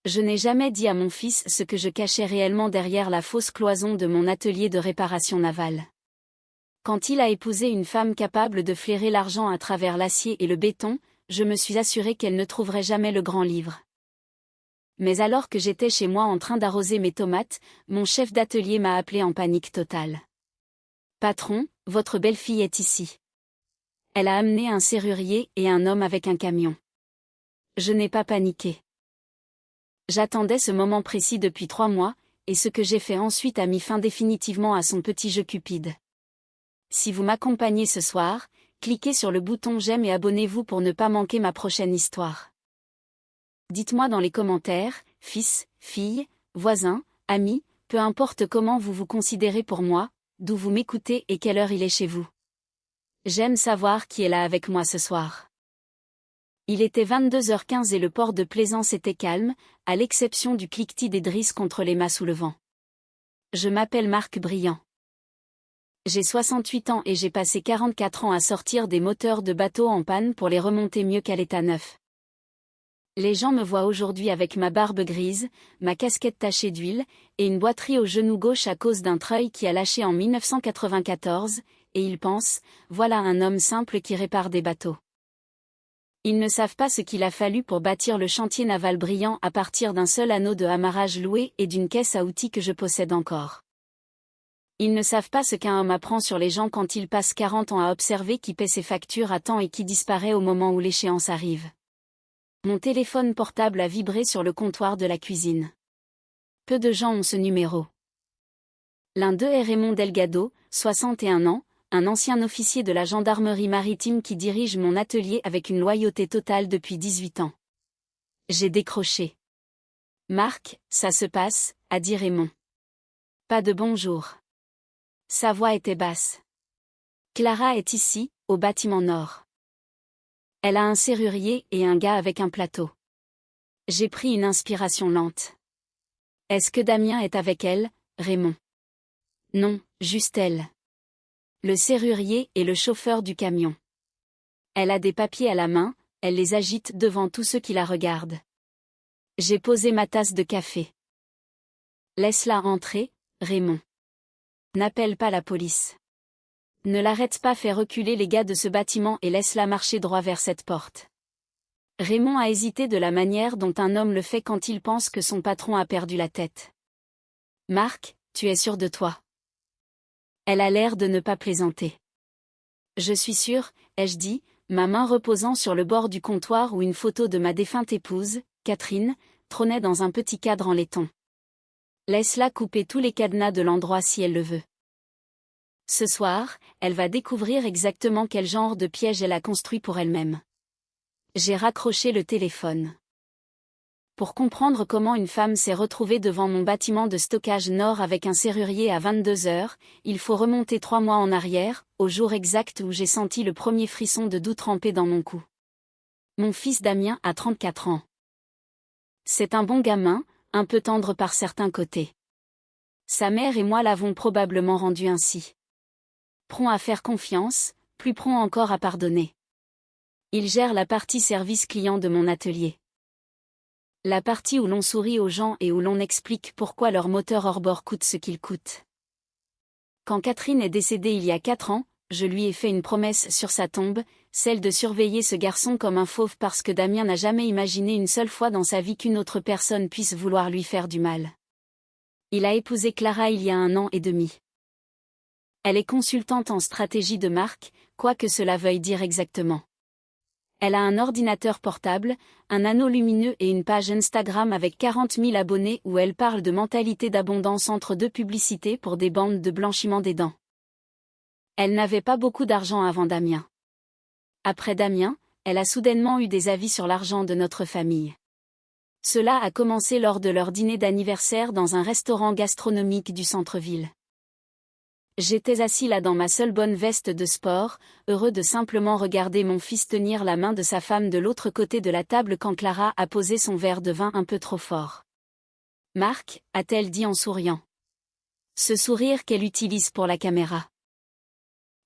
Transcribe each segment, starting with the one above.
Je n'ai jamais dit à mon fils ce que je cachais réellement derrière la fausse cloison de mon atelier de réparation navale. Quand il a épousé une femme capable de flairer l'argent à travers l'acier et le béton, je me suis assuré qu'elle ne trouverait jamais le grand livre. Mais alors que j'étais chez moi en train d'arroser mes tomates, mon chef d'atelier m'a appelé en panique totale. « Patron, votre belle-fille est ici. Elle a amené un serrurier et un homme avec un camion. » Je n'ai pas paniqué. J'attendais ce moment précis depuis 3 mois, et ce que j'ai fait ensuite a mis fin définitivement à son petit jeu cupide. Si vous m'accompagnez ce soir, cliquez sur le bouton j'aime et abonnez-vous pour ne pas manquer ma prochaine histoire. Dites-moi dans les commentaires, fils, fille, voisin, ami, peu importe comment vous vous considérez pour moi, d'où vous m'écoutez et quelle heure il est chez vous. J'aime savoir qui est là avec moi ce soir. Il était 22h15 et le port de Plaisance était calme, à l'exception du cliquetis des drisses contre les mâts sous le vent. Je m'appelle Marc Briand. J'ai 68 ans et j'ai passé 44 ans à sortir des moteurs de bateaux en panne pour les remonter mieux qu'à l'état neuf. Les gens me voient aujourd'hui avec ma barbe grise, ma casquette tachée d'huile, et une boiterie au genou gauche à cause d'un treuil qui a lâché en 1994, et ils pensent, voilà un homme simple qui répare des bateaux. Ils ne savent pas ce qu'il a fallu pour bâtir le chantier naval Briand à partir d'un seul anneau de amarrage loué et d'une caisse à outils que je possède encore. Ils ne savent pas ce qu'un homme apprend sur les gens quand il passe 40 ans à observer qui paie ses factures à temps et qui disparaît au moment où l'échéance arrive. Mon téléphone portable a vibré sur le comptoir de la cuisine. Peu de gens ont ce numéro. L'un d'eux est Raymond Delgado, 61 ans, un ancien officier de la gendarmerie maritime qui dirige mon atelier avec une loyauté totale depuis 18 ans. J'ai décroché. « Marc, ça se passe », a dit Raymond. Pas de bonjour. Sa voix était basse. Clara est ici, au bâtiment nord. Elle a un serrurier et un gars avec un plateau. J'ai pris une inspiration lente. Est-ce que Damien est avec elle, Raymond? Non, juste elle. Le serrurier et le chauffeur du camion. Elle a des papiers à la main, elle les agite devant tous ceux qui la regardent. J'ai posé ma tasse de café. Laisse-la entrer, Raymond. N'appelle pas la police. Ne l'arrête pas, fais reculer les gars de ce bâtiment et laisse-la marcher droit vers cette porte. Raymond a hésité de la manière dont un homme le fait quand il pense que son patron a perdu la tête. Marc, tu es sûr de toi? Elle a l'air de ne pas plaisanter. Je suis sûre, ai-je dit, ma main reposant sur le bord du comptoir où une photo de ma défunte épouse, Catherine, trônait dans un petit cadre en laiton. Laisse-la couper tous les cadenas de l'endroit si elle le veut. Ce soir, elle va découvrir exactement quel genre de piège elle a construit pour elle-même. J'ai raccroché le téléphone. Pour comprendre comment une femme s'est retrouvée devant mon bâtiment de stockage nord avec un serrurier à 22h, il faut remonter 3 mois en arrière, au jour exact où j'ai senti le premier frisson de doux tremper dans mon cou. Mon fils Damien a 34 ans. C'est un bon gamin, un peu tendre par certains côtés. Sa mère et moi l'avons probablement rendu ainsi. Prompt à faire confiance, plus prompt encore à pardonner. Il gère la partie service client de mon atelier. La partie où l'on sourit aux gens et où l'on explique pourquoi leur moteur hors-bord coûte ce qu'il coûte. Quand Catherine est décédée il y a 4 ans, je lui ai fait une promesse sur sa tombe, celle de surveiller ce garçon comme un fauve parce que Damien n'a jamais imaginé une seule fois dans sa vie qu'une autre personne puisse vouloir lui faire du mal. Il a épousé Clara il y a 1 an et demi. Elle est consultante en stratégie de marque, quoi que cela veuille dire exactement. Elle a un ordinateur portable, un anneau lumineux et une page Instagram avec 40 000 abonnés où elle parle de mentalité d'abondance entre 2 publicités pour des bandes de blanchiment des dents. Elle n'avait pas beaucoup d'argent avant Damien. Après Damien, elle a soudainement eu des avis sur l'argent de notre famille. Cela a commencé lors de leur dîner d'anniversaire dans un restaurant gastronomique du centre-ville. J'étais assis là dans ma seule bonne veste de sport, heureux de simplement regarder mon fils tenir la main de sa femme de l'autre côté de la table quand Clara a posé son verre de vin un peu trop fort. « Marc » a-t-elle dit en souriant. Ce sourire qu'elle utilise pour la caméra.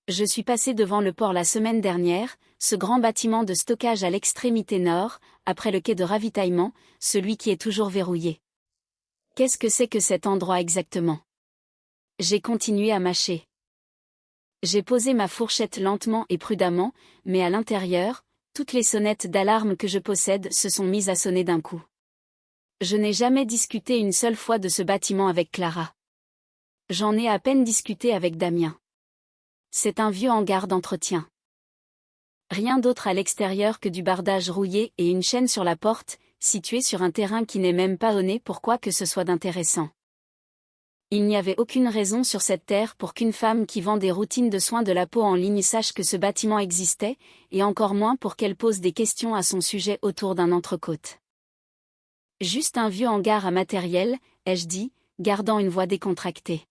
Je suis passé devant le port la semaine dernière, ce grand bâtiment de stockage à l'extrémité nord, après le quai de ravitaillement, celui qui est toujours verrouillé. Qu'est-ce que c'est que cet endroit exactement? J'ai continué à mâcher. J'ai posé ma fourchette lentement et prudemment, mais à l'intérieur, toutes les sonnettes d'alarme que je possède se sont mises à sonner d'un coup. Je n'ai jamais discuté une seule fois de ce bâtiment avec Clara. J'en ai à peine discuté avec Damien. C'est un vieux hangar d'entretien. Rien d'autre à l'extérieur que du bardage rouillé et une chaîne sur la porte, située sur un terrain qui n'est même pas honné pour quoi que ce soit d'intéressant. Il n'y avait aucune raison sur cette terre pour qu'une femme qui vend des routines de soins de la peau en ligne sache que ce bâtiment existait, et encore moins pour qu'elle pose des questions à son sujet autour d'un entrecôte. Juste un vieux hangar à matériel, ai-je dit, gardant une voix décontractée.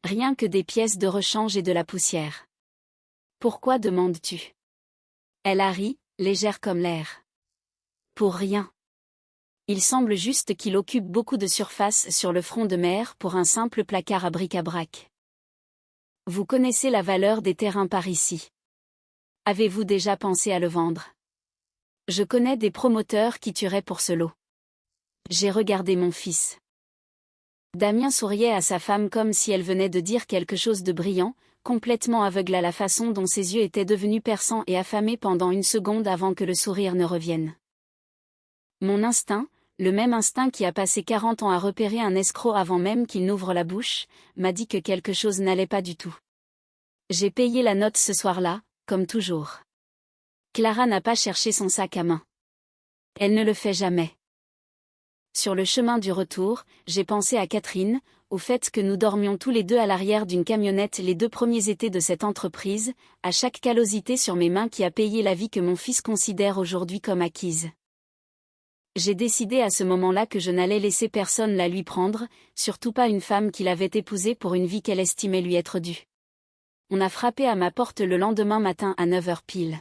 Rien que des pièces de rechange et de la poussière. Pourquoi demandes-tu? Elle a ri, légère comme l'air. Pour rien. Il semble juste qu'il occupe beaucoup de surface sur le front de mer pour un simple placard à bric-à-brac. Vous connaissez la valeur des terrains par ici. Avez-vous déjà pensé à le vendre? Je connais des promoteurs qui tueraient pour ce lot. J'ai regardé mon fils. Damien souriait à sa femme comme si elle venait de dire quelque chose de brillant, complètement aveugle à la façon dont ses yeux étaient devenus perçants et affamés pendant une seconde avant que le sourire ne revienne. Mon instinct, le même instinct qui a passé 40 ans à repérer un escroc avant même qu'il n'ouvre la bouche, m'a dit que quelque chose n'allait pas du tout. J'ai payé la note ce soir-là, comme toujours. Clara n'a pas cherché son sac à main. Elle ne le fait jamais. Sur le chemin du retour, j'ai pensé à Catherine, au fait que nous dormions tous les deux à l'arrière d'une camionnette les 2 premiers étés de cette entreprise, à chaque callosité sur mes mains qui a payé la vie que mon fils considère aujourd'hui comme acquise. J'ai décidé à ce moment-là que je n'allais laisser personne la lui prendre, surtout pas une femme qu'il avait épousée pour une vie qu'elle estimait lui être due. On a frappé à ma porte le lendemain matin à 9 h pile.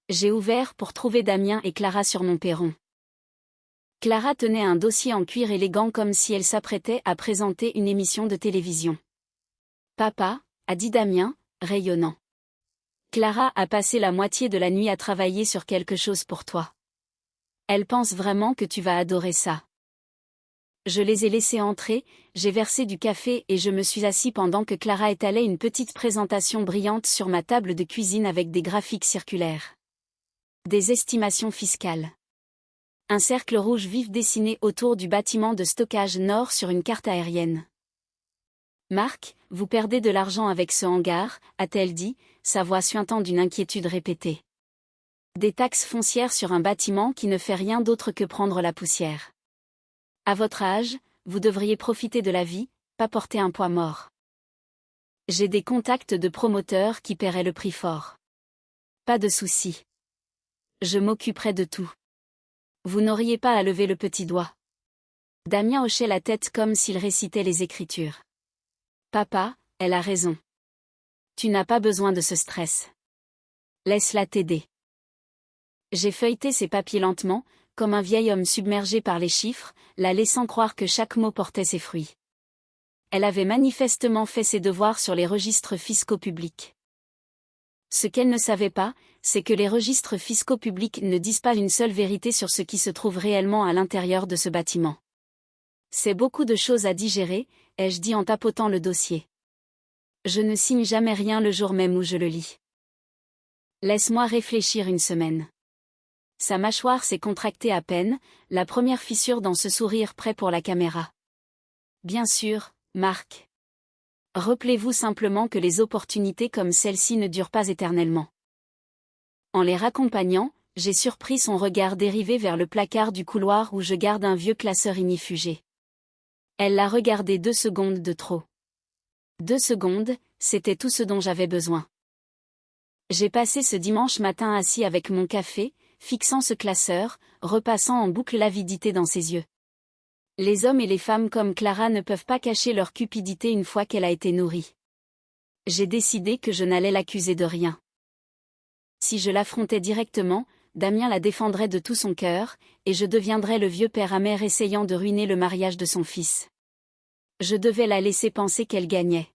J'ai ouvert pour trouver Damien et Clara sur mon perron. Clara tenait un dossier en cuir élégant comme si elle s'apprêtait à présenter une émission de télévision. « Papa », a dit Damien, rayonnant. « Clara a passé la moitié de la nuit à travailler sur quelque chose pour toi. Elle pense vraiment que tu vas adorer ça. » Je les ai laissés entrer, j'ai versé du café et je me suis assis pendant que Clara étalait une petite présentation brillante sur ma table de cuisine avec des graphiques circulaires. Des estimations fiscales. Un cercle rouge vif dessiné autour du bâtiment de stockage nord sur une carte aérienne. « Marc, vous perdez de l'argent avec ce hangar », a-t-elle dit, sa voix suintant d'une inquiétude répétée. Des taxes foncières sur un bâtiment qui ne fait rien d'autre que prendre la poussière. À votre âge, vous devriez profiter de la vie, pas porter un poids mort. J'ai des contacts de promoteurs qui paieraient le prix fort. Pas de souci. Je m'occuperai de tout. Vous n'auriez pas à lever le petit doigt. Damien hochait la tête comme s'il récitait les Écritures. Papa, elle a raison. Tu n'as pas besoin de ce stress. Laisse-la t'aider. J'ai feuilleté ses papiers lentement, comme un vieil homme submergé par les chiffres, la laissant croire que chaque mot portait ses fruits. Elle avait manifestement fait ses devoirs sur les registres fiscaux publics. Ce qu'elle ne savait pas, c'est que les registres fiscaux publics ne disent pas une seule vérité sur ce qui se trouve réellement à l'intérieur de ce bâtiment. C'est beaucoup de choses à digérer, ai-je dit en tapotant le dossier. Je ne signe jamais rien le jour même où je le lis. Laisse-moi réfléchir une semaine. Sa mâchoire s'est contractée à peine, la première fissure dans ce sourire prêt pour la caméra. Bien sûr, Marc. Rappelez-vous simplement que les opportunités comme celle-ci ne durent pas éternellement. En les raccompagnant, j'ai surpris son regard dérivé vers le placard du couloir où je garde un vieux classeur ignifugé. Elle l'a regardé 2 secondes de trop. 2 secondes, c'était tout ce dont j'avais besoin. J'ai passé ce dimanche matin assis avec mon café, fixant ce classeur, repassant en boucle l'avidité dans ses yeux. Les hommes et les femmes comme Clara ne peuvent pas cacher leur cupidité une fois qu'elle a été nourrie. J'ai décidé que je n'allais l'accuser de rien. Si je l'affrontais directement, Damien la défendrait de tout son cœur, et je deviendrais le vieux père amer essayant de ruiner le mariage de son fils. Je devais la laisser penser qu'elle gagnait.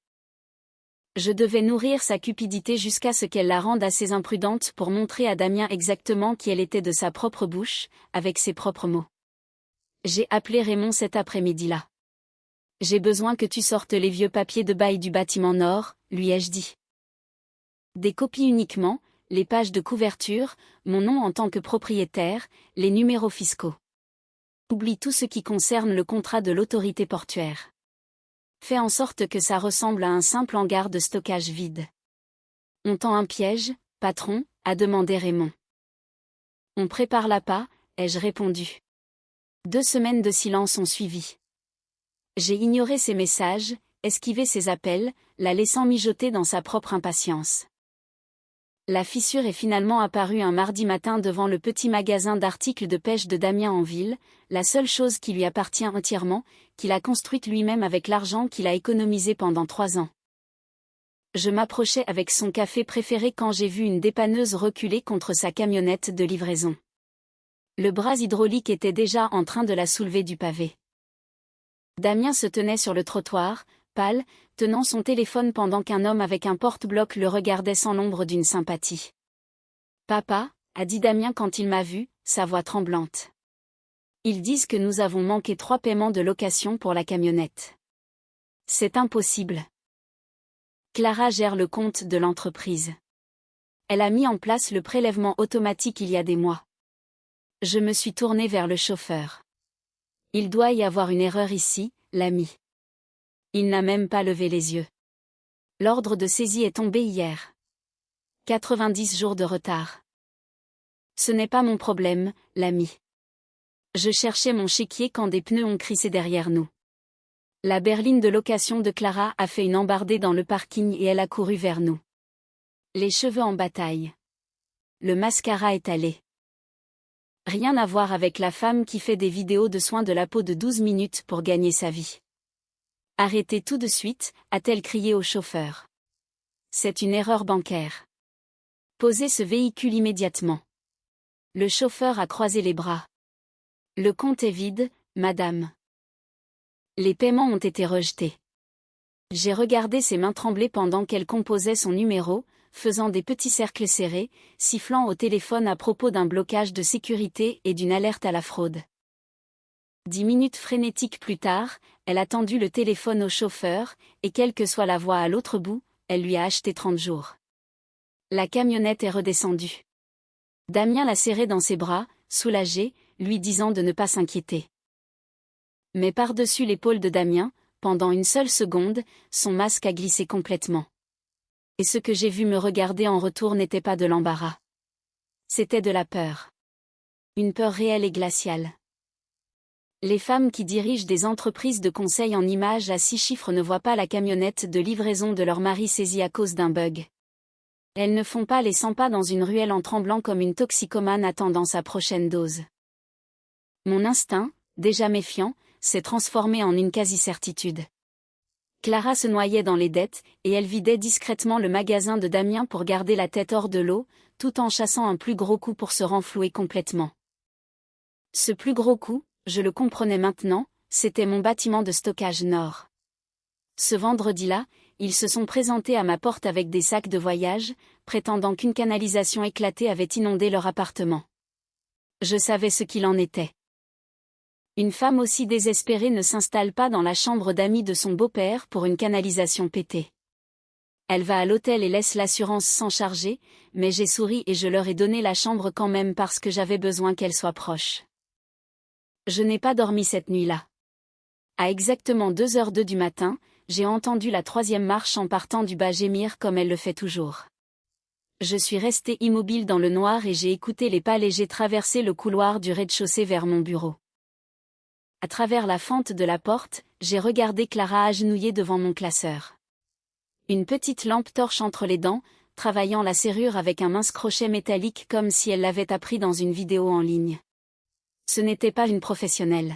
Je devais nourrir sa cupidité jusqu'à ce qu'elle la rende assez imprudente pour montrer à Damien exactement qui elle était de sa propre bouche, avec ses propres mots. J'ai appelé Raymond cet après-midi-là. J'ai besoin que tu sortes les vieux papiers de bail du bâtiment Nord, lui ai-je dit. Des copies uniquement, les pages de couverture, mon nom en tant que propriétaire, les numéros fiscaux. Oublie tout ce qui concerne le contrat de l'autorité portuaire. Fais en sorte que ça ressemble à un simple hangar de stockage vide. On tend un piège, patron, a demandé Raymond. On prépare l'appât, ai-je répondu. 2 semaines de silence ont suivi. J'ai ignoré ses messages, esquivé ses appels, la laissant mijoter dans sa propre impatience. La fissure est finalement apparue un mardi matin devant le petit magasin d'articles de pêche de Damien en ville, la seule chose qui lui appartient entièrement, qu'il a construite lui-même avec l'argent qu'il a économisé pendant 3 ans. Je m'approchais avec son café préféré quand j'ai vu une dépanneuse reculer contre sa camionnette de livraison. Le bras hydraulique était déjà en train de la soulever du pavé. Damien se tenait sur le trottoir, pâle, tenant son téléphone pendant qu'un homme avec un porte-bloc le regardait sans l'ombre d'une sympathie. « Papa » a dit Damien quand il m'a vu, sa voix tremblante. « Ils disent que nous avons manqué 3 paiements de location pour la camionnette. C'est impossible. Clara gère le compte de l'entreprise. Elle a mis en place le prélèvement automatique il y a des mois. » Je me suis tournée vers le chauffeur. « Il doit y avoir une erreur ici, l'ami. » Il n'a même pas levé les yeux. L'ordre de saisie est tombé hier. 90 jours de retard. Ce n'est pas mon problème, l'ami. Je cherchais mon chéquier quand des pneus ont crissé derrière nous. La berline de location de Clara a fait une embardée dans le parking et elle a couru vers nous. Les cheveux en bataille. Le mascara étalé. Rien à voir avec la femme qui fait des vidéos de soins de la peau de 12 minutes pour gagner sa vie. « Arrêtez tout de suite » a-t-elle crié au chauffeur. « C'est une erreur bancaire. Posez ce véhicule immédiatement. » Le chauffeur a croisé les bras. « Le compte est vide, madame. » Les paiements ont été rejetés. J'ai regardé ses mains trembler pendant qu'elle composait son numéro, faisant des petits cercles serrés, sifflant au téléphone à propos d'un blocage de sécurité et d'une alerte à la fraude. 10 minutes frénétiques plus tard, elle a tendu le téléphone au chauffeur, et quelle que soit la voix à l'autre bout, elle lui a acheté 30 jours. La camionnette est redescendue. Damien l'a serrée dans ses bras, soulagé, lui disant de ne pas s'inquiéter. Mais par-dessus l'épaule de Damien, pendant une seule seconde, son masque a glissé complètement. Et ce que j'ai vu me regarder en retour n'était pas de l'embarras. C'était de la peur. Une peur réelle et glaciale. Les femmes qui dirigent des entreprises de conseil en images à 6 chiffres ne voient pas la camionnette de livraison de leur mari saisie à cause d'un bug. Elles ne font pas les 100 pas dans une ruelle en tremblant comme une toxicomane attendant sa prochaine dose. Mon instinct, déjà méfiant, s'est transformé en une quasi-certitude. Clara se noyait dans les dettes, et elle vidait discrètement le magasin de Damien pour garder la tête hors de l'eau, tout en chassant un plus gros coup pour se renflouer complètement. Ce plus gros coup, je le comprenais maintenant, c'était mon bâtiment de stockage Nord. Ce vendredi-là, ils se sont présentés à ma porte avec des sacs de voyage, prétendant qu'une canalisation éclatée avait inondé leur appartement. Je savais ce qu'il en était. Une femme aussi désespérée ne s'installe pas dans la chambre d'amis de son beau-père pour une canalisation pétée. Elle va à l'hôtel et laisse l'assurance s'en charger, mais j'ai souri et je leur ai donné la chambre quand même parce que j'avais besoin qu'elle soit proche. Je n'ai pas dormi cette nuit-là. À exactement 2h02 du matin, j'ai entendu la 3e marche en partant du bas gémir comme elle le fait toujours. Je suis restée immobile dans le noir et j'ai écouté les pas légers traverser le couloir du rez-de-chaussée vers mon bureau. À travers la fente de la porte, j'ai regardé Clara agenouillée devant mon classeur. Une petite lampe torche entre les dents, travaillant la serrure avec un mince crochet métallique comme si elle l'avait appris dans une vidéo en ligne. Ce n'était pas une professionnelle.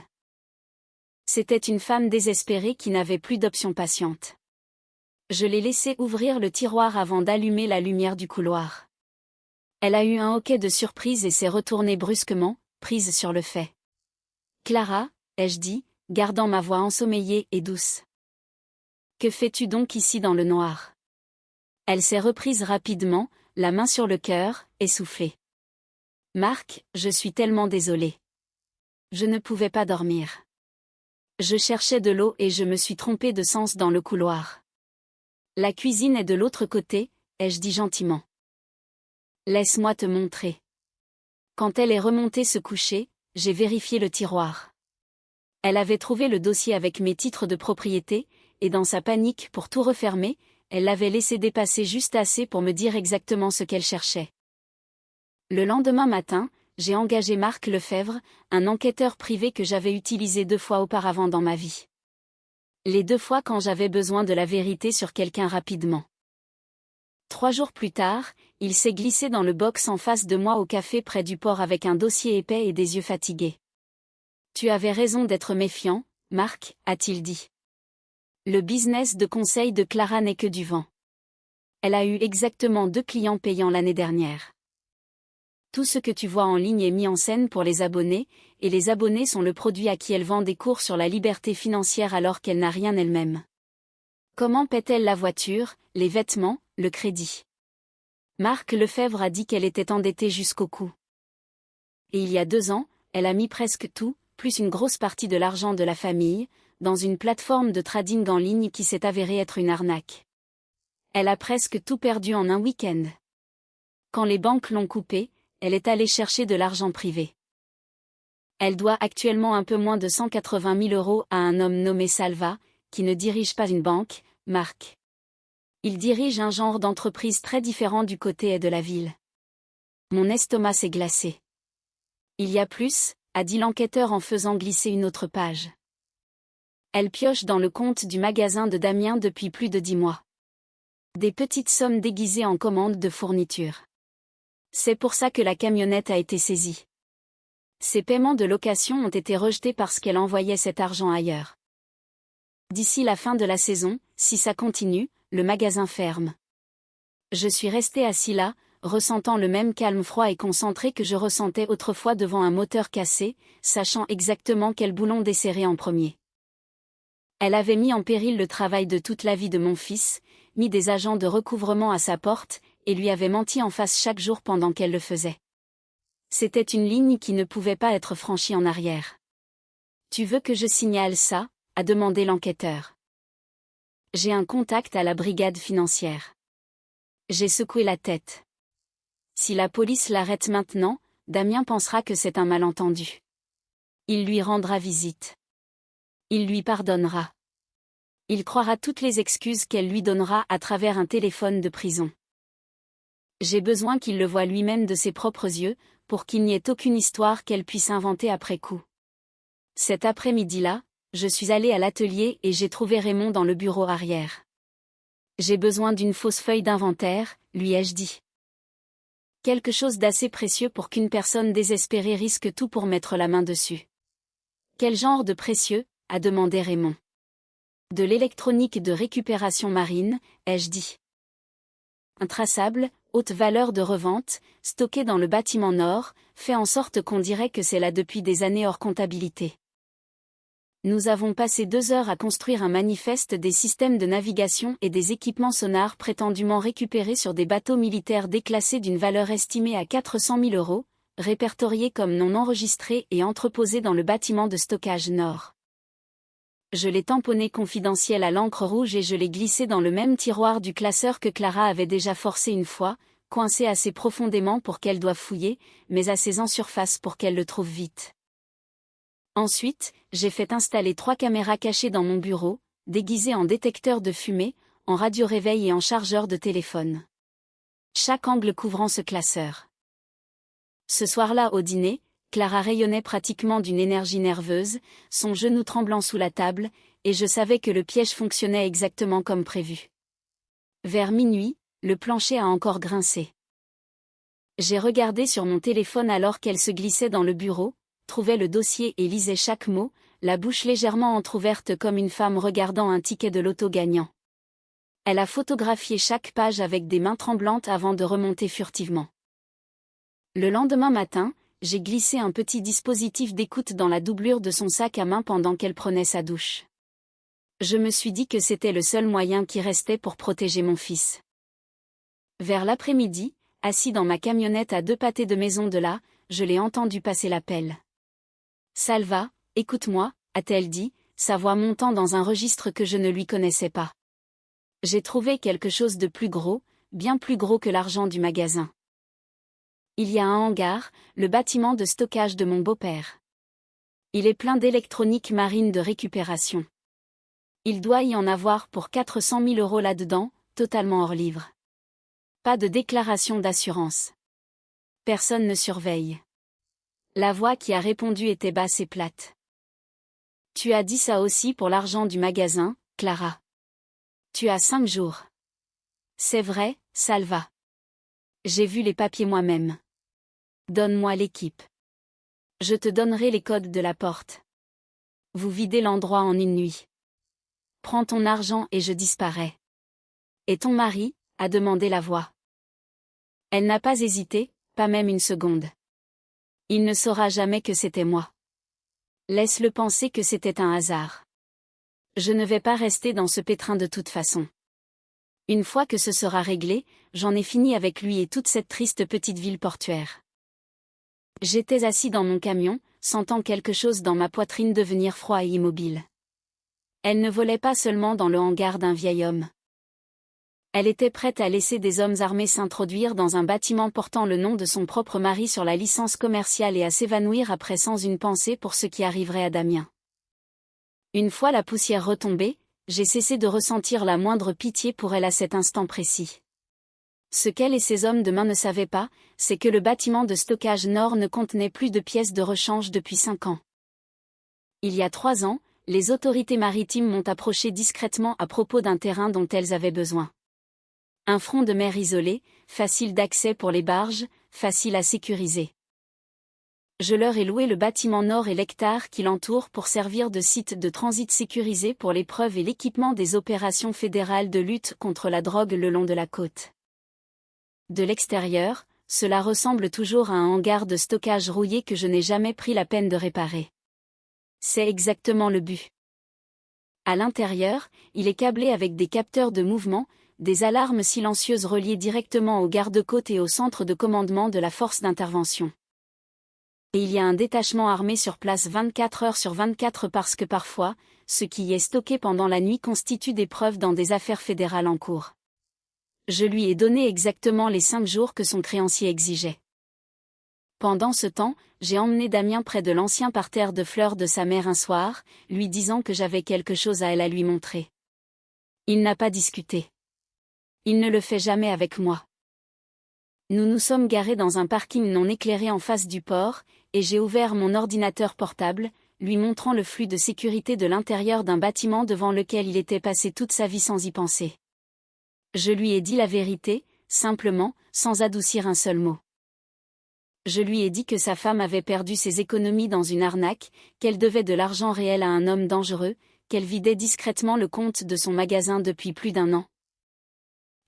C'était une femme désespérée qui n'avait plus d'option patiente. Je l'ai laissée ouvrir le tiroir avant d'allumer la lumière du couloir. Elle a eu un hoquet de surprise et s'est retournée brusquement, prise sur le fait. « Clara » ai-je dit, gardant ma voix ensommeillée et douce. « Que fais-tu donc ici dans le noir ? Elle s'est reprise rapidement, la main sur le cœur, essoufflée. Marc, je suis tellement désolée. Je ne pouvais pas dormir. Je cherchais de l'eau et je me suis trompée de sens dans le couloir. La cuisine est de l'autre côté, ai-je dit gentiment. Laisse-moi te montrer. Quand elle est remontée se coucher, j'ai vérifié le tiroir. Elle avait trouvé le dossier avec mes titres de propriété, et dans sa panique pour tout refermer, elle l'avait laissé dépasser juste assez pour me dire exactement ce qu'elle cherchait. Le lendemain matin, j'ai engagé Marc Lefebvre, un enquêteur privé que j'avais utilisé 2 fois auparavant dans ma vie. Les 2 fois quand j'avais besoin de la vérité sur quelqu'un rapidement. 3 jours plus tard, il s'est glissé dans le box en face de moi au café près du port avec un dossier épais et des yeux fatigués. « Tu avais raison d'être méfiant, Marc, a-t-il dit. Le business de conseil de Clara n'est que du vent. Elle a eu exactement 2 clients payants l'année dernière. Tout ce que tu vois en ligne est mis en scène pour les abonnés, et les abonnés sont le produit à qui elle vend des cours sur la liberté financière alors qu'elle n'a rien elle-même. Comment paie-t-elle la voiture, les vêtements, le crédit? Marc Lefebvre a dit qu'elle était endettée jusqu'au cou. Et il y a 2 ans, elle a mis presque tout, plus une grosse partie de l'argent de la famille, dans une plateforme de trading en ligne qui s'est avérée être une arnaque. Elle a presque tout perdu en un week-end. Quand les banques l'ont coupée, elle est allée chercher de l'argent privé. Elle doit actuellement un peu moins de 180 000 € à un homme nommé Salva, qui ne dirige pas une banque, Marc. Il dirige un genre d'entreprise très différent du côté de la ville. Mon estomac s'est glacé. Il y a plus, a dit l'enquêteur en faisant glisser une autre page. Elle pioche dans le compte du magasin de Damien depuis plus de 10 mois. Des petites sommes déguisées en commandes de fournitures. C'est pour ça que la camionnette a été saisie. Ses paiements de location ont été rejetés parce qu'elle envoyait cet argent ailleurs. D'ici la fin de la saison, si ça continue, le magasin ferme. Je suis resté assis là, ressentant le même calme froid et concentré que je ressentais autrefois devant un moteur cassé, sachant exactement quel boulon desserrer en premier. Elle avait mis en péril le travail de toute la vie de mon fils, mis des agents de recouvrement à sa porte, et lui avait menti en face chaque jour pendant qu'elle le faisait. C'était une ligne qui ne pouvait pas être franchie en arrière. « Tu veux que je signale ça ?» a demandé l'enquêteur. J'ai un contact à la brigade financière. J'ai secoué la tête. Si la police l'arrête maintenant, Damien pensera que c'est un malentendu. Il lui rendra visite. Il lui pardonnera. Il croira toutes les excuses qu'elle lui donnera à travers un téléphone de prison. J'ai besoin qu'il le voie lui-même de ses propres yeux, pour qu'il n'y ait aucune histoire qu'elle puisse inventer après coup. Cet après-midi-là, je suis allée à l'atelier et j'ai trouvé Raymond dans le bureau arrière. J'ai besoin d'une fausse feuille d'inventaire, lui ai-je dit. Quelque chose d'assez précieux pour qu'une personne désespérée risque tout pour mettre la main dessus. Quel genre de précieux, a demandé Raymond. De l'électronique de récupération marine, ai-je dit. Intraçable, haute valeur de revente, stocké dans le bâtiment nord, fait en sorte qu'on dirait que c'est là depuis des années hors comptabilité. Nous avons passé 2 heures à construire un manifeste des systèmes de navigation et des équipements sonars prétendument récupérés sur des bateaux militaires déclassés d'une valeur estimée à 400 000 €, répertoriés comme non enregistrés et entreposés dans le bâtiment de stockage nord. Je l'ai tamponné confidentiel à l'encre rouge et je l'ai glissé dans le même tiroir du classeur que Clara avait déjà forcé une fois, coincé assez profondément pour qu'elle doive fouiller, mais assez en surface pour qu'elle le trouve vite. Ensuite, j'ai fait installer 3 caméras cachées dans mon bureau, déguisées en détecteur de fumée, en radio-réveil et en chargeur de téléphone. Chaque angle couvrant ce classeur. Ce soir-là au dîner, Clara rayonnait pratiquement d'une énergie nerveuse, son genou tremblant sous la table, et je savais que le piège fonctionnait exactement comme prévu. Vers minuit, le plancher a encore grincé. J'ai regardé sur mon téléphone alors qu'elle se glissait dans le bureau, trouvait le dossier et lisait chaque mot, la bouche légèrement entr'ouverte comme une femme regardant un ticket de loto gagnant. Elle a photographié chaque page avec des mains tremblantes avant de remonter furtivement. Le lendemain matin, j'ai glissé un petit dispositif d'écoute dans la doublure de son sac à main pendant qu'elle prenait sa douche. Je me suis dit que c'était le seul moyen qui restait pour protéger mon fils. Vers l'après-midi, assis dans ma camionnette à 2 pâtés de maison de là, je l'ai entendu passer l'appel. Salva, écoute-moi, a-t-elle dit, sa voix montant dans un registre que je ne lui connaissais pas. J'ai trouvé quelque chose de plus gros, bien plus gros que l'argent du magasin. Il y a un hangar, le bâtiment de stockage de mon beau-père. Il est plein d'électronique marine de récupération. Il doit y en avoir pour 400 000 € là-dedans, totalement hors livre. Pas de déclaration d'assurance. Personne ne surveille. La voix qui a répondu était basse et plate. Tu as dit ça aussi pour l'argent du magasin, Clara. Tu as 5 jours. C'est vrai, Salva. J'ai vu les papiers moi-même. Donne-moi l'équipe. Je te donnerai les codes de la porte. Vous videz l'endroit en une nuit. Prends ton argent et je disparais. Et ton mari, a demandé la voix. Elle n'a pas hésité, pas même une seconde. Il ne saura jamais que c'était moi. Laisse-le penser que c'était un hasard. Je ne vais pas rester dans ce pétrin de toute façon. Une fois que ce sera réglé, j'en ai fini avec lui et toute cette triste petite ville portuaire. J'étais assis dans mon camion, sentant quelque chose dans ma poitrine devenir froid et immobile. Elle ne volait pas seulement dans le hangar d'un vieil homme. Elle était prête à laisser des hommes armés s'introduire dans un bâtiment portant le nom de son propre mari sur la licence commerciale et à s'évanouir après sans une pensée pour ce qui arriverait à Damien. Une fois la poussière retombée, j'ai cessé de ressentir la moindre pitié pour elle à cet instant précis. Ce qu'elle et ses hommes de main ne savaient pas, c'est que le bâtiment de stockage Nord ne contenait plus de pièces de rechange depuis 5 ans. Il y a 3 ans, les autorités maritimes m'ont approché discrètement à propos d'un terrain dont elles avaient besoin. Un front de mer isolé, facile d'accès pour les barges, facile à sécuriser. Je leur ai loué le bâtiment Nord et l'hectare qui l'entoure pour servir de site de transit sécurisé pour l'épreuve et l'équipement des opérations fédérales de lutte contre la drogue le long de la côte. De l'extérieur, cela ressemble toujours à un hangar de stockage rouillé que je n'ai jamais pris la peine de réparer. C'est exactement le but. À l'intérieur, il est câblé avec des capteurs de mouvement, des alarmes silencieuses reliées directement aux garde-côtes et au centre de commandement de la force d'intervention. Et il y a un détachement armé sur place 24 heures sur 24 parce que parfois, ce qui y est stocké pendant la nuit constitue des preuves dans des affaires fédérales en cours. Je lui ai donné exactement les 5 jours que son créancier exigeait. Pendant ce temps, j'ai emmené Damien près de l'ancien parterre de fleurs de sa mère un soir, lui disant que j'avais quelque chose à elle à lui montrer. Il n'a pas discuté. Il ne le fait jamais avec moi. Nous nous sommes garés dans un parking non éclairé en face du port, et j'ai ouvert mon ordinateur portable, lui montrant le flux de sécurité de l'intérieur d'un bâtiment devant lequel il était passé toute sa vie sans y penser. Je lui ai dit la vérité, simplement, sans adoucir un seul mot. Je lui ai dit que sa femme avait perdu ses économies dans une arnaque, qu'elle devait de l'argent réel à un homme dangereux, qu'elle vidait discrètement le compte de son magasin depuis plus d'1 an.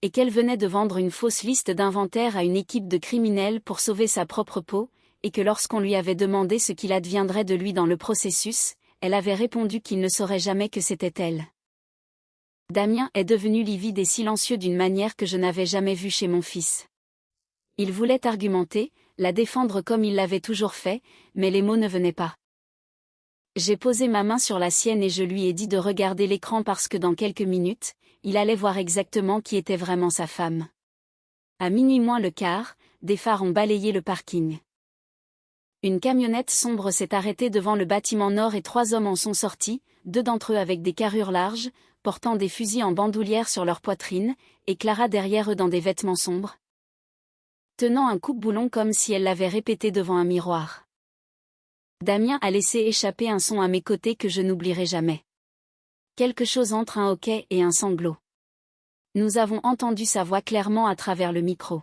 Et qu'elle venait de vendre une fausse liste d'inventaire à une équipe de criminels pour sauver sa propre peau, et que lorsqu'on lui avait demandé ce qu'il adviendrait de lui dans le processus, elle avait répondu qu'il ne saurait jamais que c'était elle. Damien est devenu livide et silencieux d'une manière que je n'avais jamais vue chez mon fils. Il voulait argumenter, la défendre comme il l'avait toujours fait, mais les mots ne venaient pas. J'ai posé ma main sur la sienne et je lui ai dit de regarder l'écran parce que dans quelques minutes, il allait voir exactement qui était vraiment sa femme. À minuit moins le quart, des phares ont balayé le parking. Une camionnette sombre s'est arrêtée devant le bâtiment Nord et 3 hommes en sont sortis, 2 d'entre eux avec des carrures larges, portant des fusils en bandoulière sur leur poitrine, et Clara derrière eux dans des vêtements sombres, tenant un coupe-boulon comme si elle l'avait répété devant un miroir. Damien a laissé échapper un son à mes côtés que je n'oublierai jamais. Quelque chose entre un hoquet et un sanglot. Nous avons entendu sa voix clairement à travers le micro.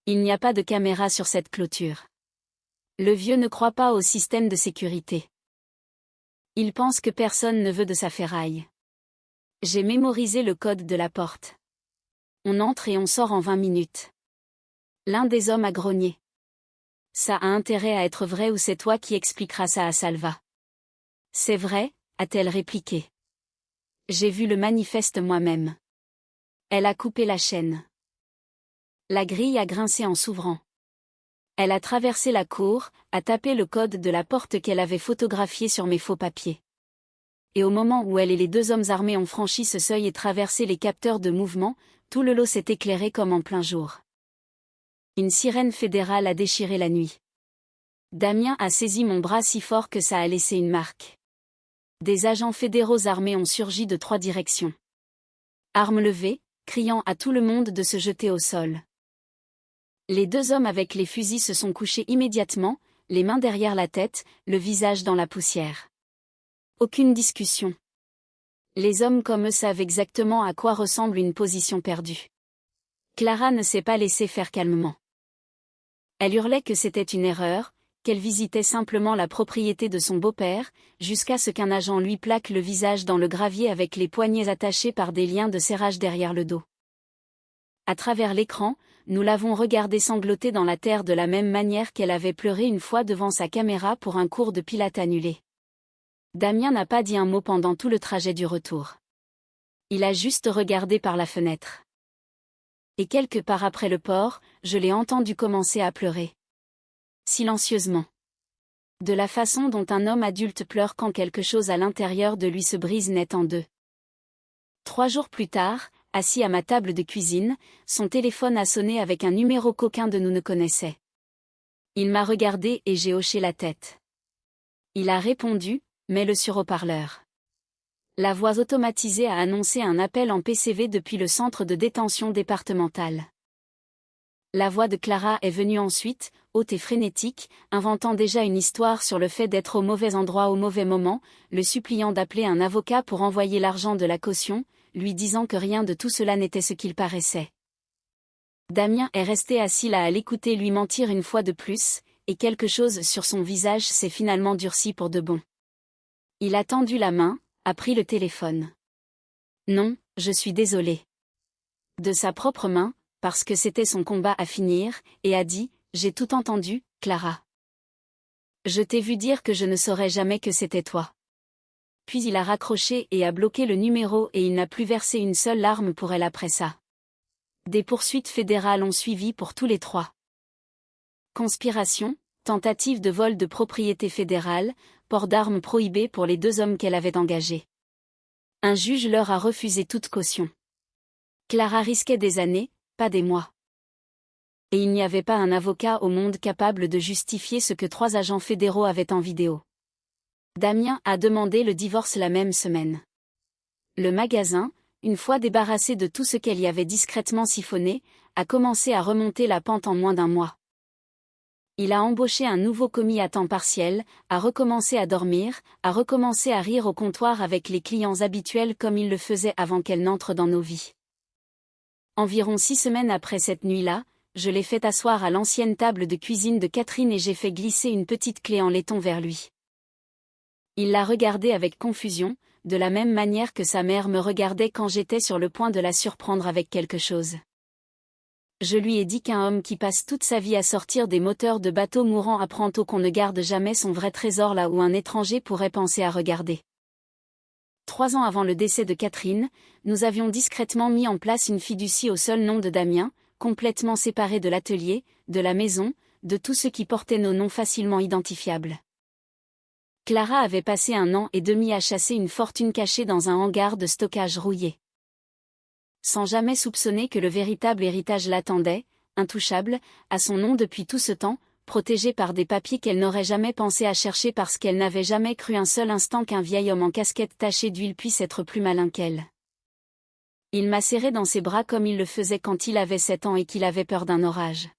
Il n'y a pas de caméra sur cette clôture. Le vieux ne croit pas au système de sécurité. Il pense que personne ne veut de sa ferraille. J'ai mémorisé le code de la porte. On entre et on sort en 20 minutes. L'un des hommes a grogné. Ça a intérêt à être vrai ou c'est toi qui expliqueras ça à Salva. C'est vrai, a-t-elle répliqué. J'ai vu le manifeste moi-même. Elle a coupé la chaîne. La grille a grincé en s'ouvrant. Elle a traversé la cour, a tapé le code de la porte qu'elle avait photographiée sur mes faux papiers. Et au moment où elle et les deux hommes armés ont franchi ce seuil et traversé les capteurs de mouvement, tout le lot s'est éclairé comme en plein jour. Une sirène fédérale a déchiré la nuit. Damien a saisi mon bras si fort que ça a laissé une marque. Des agents fédéraux armés ont surgi de 3 directions. Armes levées, criant à tout le monde de se jeter au sol. Les 2 hommes avec les fusils se sont couchés immédiatement, les mains derrière la tête, le visage dans la poussière. Aucune discussion. Les hommes comme eux savent exactement à quoi ressemble une position perdue. Clara ne s'est pas laissée faire calmement. Elle hurlait que c'était une erreur, qu'elle visitait simplement la propriété de son beau-père, jusqu'à ce qu'un agent lui plaque le visage dans le gravier avec les poignets attachés par des liens de serrage derrière le dos. À travers l'écran, nous l'avons regardée sangloter dans la terre de la même manière qu'elle avait pleuré une fois devant sa caméra pour un cours de pilates annulé. Damien n'a pas dit un mot pendant tout le trajet du retour. Il a juste regardé par la fenêtre. Et quelque part après le port, je l'ai entendu commencer à pleurer. Silencieusement. De la façon dont un homme adulte pleure quand quelque chose à l'intérieur de lui se brise net en deux. 3 jours plus tard, assis à ma table de cuisine, son téléphone a sonné avec un numéro qu'aucun de nous ne connaissait. Il m'a regardé et j'ai hoché la tête. Il a répondu, mais sur haut-parleur. La voix automatisée a annoncé un appel en PCV depuis le centre de détention départemental. La voix de Clara est venue ensuite, haute et frénétique, inventant déjà une histoire sur le fait d'être au mauvais endroit au mauvais moment, le suppliant d'appeler un avocat pour envoyer l'argent de la caution, lui disant que rien de tout cela n'était ce qu'il paraissait. Damien est resté assis là à l'écouter lui mentir une fois de plus, et quelque chose sur son visage s'est finalement durci pour de bon. Il a tendu la main, a pris le téléphone. Non, je suis désolé. De sa propre main, parce que c'était son combat à finir, et a dit, j'ai tout entendu, Clara. Je t'ai vu dire que je ne saurais jamais que c'était toi. Puis il a raccroché et a bloqué le numéro et il n'a plus versé une seule larme pour elle après ça. Des poursuites fédérales ont suivi pour tous les 3. Conspiration, tentative de vol de propriété fédérale, port d'armes prohibé pour les 2 hommes qu'elle avait engagés. Un juge leur a refusé toute caution. Clara risquait des années, pas des mois. Et il n'y avait pas un avocat au monde capable de justifier ce que 3 agents fédéraux avaient en vidéo. Damien a demandé le divorce la même semaine. Le magasin, une fois débarrassé de tout ce qu'elle y avait discrètement siphonné, a commencé à remonter la pente en moins d'1 mois. Il a embauché un nouveau commis à temps partiel, a recommencé à dormir, a recommencé à rire au comptoir avec les clients habituels comme il le faisait avant qu'elle n'entre dans nos vies. Environ 6 semaines après cette nuit-là, je l'ai fait asseoir à l'ancienne table de cuisine de Catherine et j'ai fait glisser une petite clé en laiton vers lui. Il l'a regardée avec confusion, de la même manière que sa mère me regardait quand j'étais sur le point de la surprendre avec quelque chose. Je lui ai dit qu'un homme qui passe toute sa vie à sortir des moteurs de bateaux mourants apprend tôt qu'on ne garde jamais son vrai trésor là où un étranger pourrait penser à regarder. 3 ans avant le décès de Catherine, nous avions discrètement mis en place une fiducie au seul nom de Damien, complètement séparée de l'atelier, de la maison, de tout ce qui portait nos noms facilement identifiables. Clara avait passé 1 an et demi à chasser une fortune cachée dans un hangar de stockage rouillé. Sans jamais soupçonner que le véritable héritage l'attendait, intouchable, à son nom depuis tout ce temps, protégée par des papiers qu'elle n'aurait jamais pensé à chercher parce qu'elle n'avait jamais cru un seul instant qu'un vieil homme en casquette tachée d'huile puisse être plus malin qu'elle. Il m'a serré dans ses bras comme il le faisait quand il avait 7 ans et qu'il avait peur d'un orage.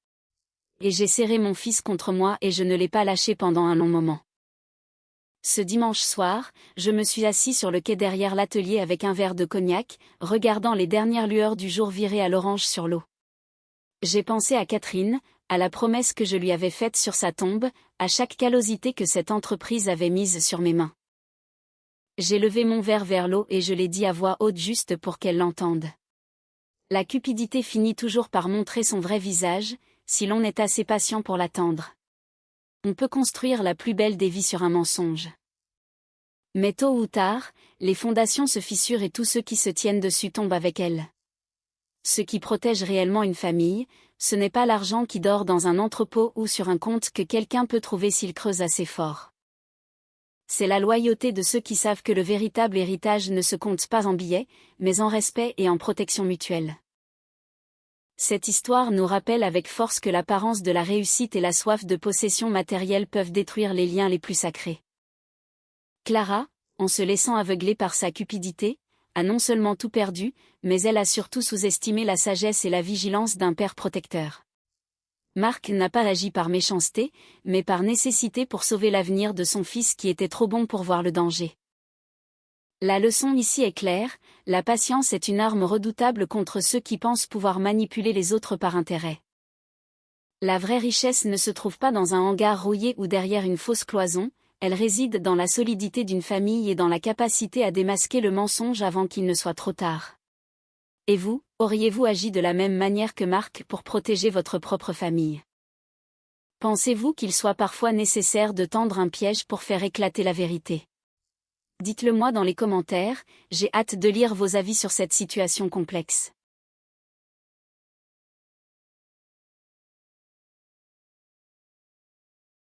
Et j'ai serré mon fils contre moi et je ne l'ai pas lâché pendant un long moment. Ce dimanche soir, je me suis assis sur le quai derrière l'atelier avec un verre de cognac, regardant les dernières lueurs du jour virer à l'orange sur l'eau. J'ai pensé à Catherine, à la promesse que je lui avais faite sur sa tombe, à chaque callosité que cette entreprise avait mise sur mes mains. J'ai levé mon verre vers l'eau et je l'ai dit à voix haute juste pour qu'elle l'entende. La cupidité finit toujours par montrer son vrai visage, si l'on est assez patient pour l'attendre. On peut construire la plus belle des vies sur un mensonge. Mais tôt ou tard, les fondations se fissurent et tous ceux qui se tiennent dessus tombent avec elles. Ce qui protège réellement une famille, ce n'est pas l'argent qui dort dans un entrepôt ou sur un compte que quelqu'un peut trouver s'il creuse assez fort. C'est la loyauté de ceux qui savent que le véritable héritage ne se compte pas en billets, mais en respect et en protection mutuelle. Cette histoire nous rappelle avec force que l'apparence de la réussite et la soif de possession matérielle peuvent détruire les liens les plus sacrés. Clara, en se laissant aveugler par sa cupidité, a non seulement tout perdu, mais elle a surtout sous-estimé la sagesse et la vigilance d'un père protecteur. Marc n'a pas agi par méchanceté, mais par nécessité pour sauver l'avenir de son fils qui était trop bon pour voir le danger. La leçon ici est claire, la patience est une arme redoutable contre ceux qui pensent pouvoir manipuler les autres par intérêt. La vraie richesse ne se trouve pas dans un hangar rouillé ou derrière une fausse cloison, elle réside dans la solidité d'une famille et dans la capacité à démasquer le mensonge avant qu'il ne soit trop tard. Et vous, auriez-vous agi de la même manière que Marc pour protéger votre propre famille? Pensez-vous qu'il soit parfois nécessaire de tendre un piège pour faire éclater la vérité? Dites-le moi dans les commentaires, j'ai hâte de lire vos avis sur cette situation complexe.